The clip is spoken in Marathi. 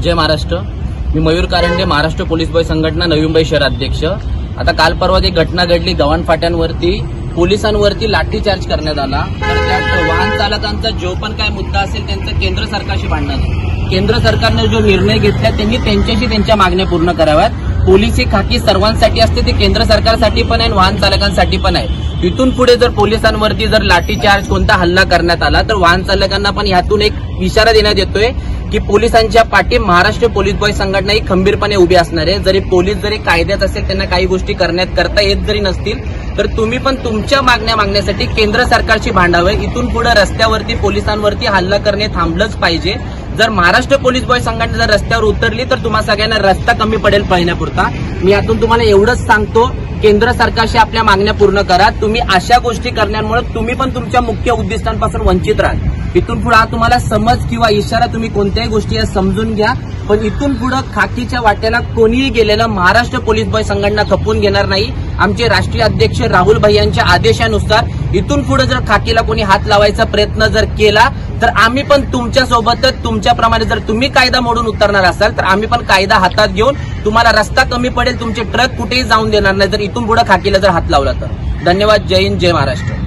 जय महाराष्ट्र। मी मयूर कारंडे, महाराष्ट्र पोलीस बॉय संघटना नवी मुंबई शहर अध्यक्ष। आता काल परवा एक घटना घडली, गव्हाण फाट्यांवरती पोलिसांवरती लाठीचार्ज करण्यात आला। तर त्यात वाहन चालकांचा जो पण काय मुद्दा असेल त्यांचं केंद्र सरकारशी भांडण आहे। केंद्र सरकारने जो निर्णय घेतला त्यांनी त्यांच्याशी त्यांच्या मागण्या पूर्ण कराव्यात। पोलीस ही खाकी सर्वांसाठी असते, ते केंद्र सरकारसाठी पण आहे, वाहन चालकांसाठी पण आहे। इथून पुढे जर पोलिसांवरती जर लाठीचार्ज कोणता हल्ला करण्यात आला तर वाहन चालकांना पण यातून एक इशारा देण्यात येतोय की पोलिसांच्या पाठी महाराष्ट्र पोलीस बॉय संघटना ही खंबीरपणे उभी असणार आहे। जरी पोलीस जरी कायद्यात असेल, त्यांना काही गोष्टी करता येत जरी नसतील, तर तुम्ही पण तुमच्या मागण्या मागण्यासाठी केंद्र सरकारशी भांडावे। इथून पुढे रस्त्यावरती पोलिसांवरती हल्ला करणे थांबलंच पाहिजे। जर महाराष्ट्र पोलीस बॉय संघटना जर रस्त्यावर उतरली तर तुम्हा सगळ्यांना रस्ता कमी पडेल पळण्यापुरता। मी यातून तुम्हाला एवढंच सांगतो, केंद्र सरकारशी आपल्या मागण्या पूर्ण करा। तुम्ही अशा गोष्टी करण्यामुळे तुम्ही पण तुमच्या मुख्य उद्दिष्टांपासून वंचित राहाल। इथून पुढे तुम्हाला समज किंवा इशारा तुम्ही कोणत्याही गोष्टी समजून घ्या, पण इथून पुढे खाकीच्या वाट्याला कोणीही गेलेलं महाराष्ट्र पोलीस बॉय संघटना खपवून घेणार नाही। आमचे राष्ट्रीय अध्यक्ष राहुल भाई यांच्या आदेशानुसार इथून पुढे जर खाकीला कोणी हात लावायचा प्रयत्न जर केला तर आम्ही पण तुमच्या सोबतच, तुमच्याप्रमाणे जर तुम्ही कायदा मोडून उतरणार असाल तर आम्ही पण कायदा हातात घेऊन तुम्हाला रस्ता कमी पडेल, तुमचे ट्रक कुठेही जाऊन देणार नाही जर इथून पुढे खाकीला जर हात लावला तर। धन्यवाद। जय हिंद, जय महाराष्ट्र।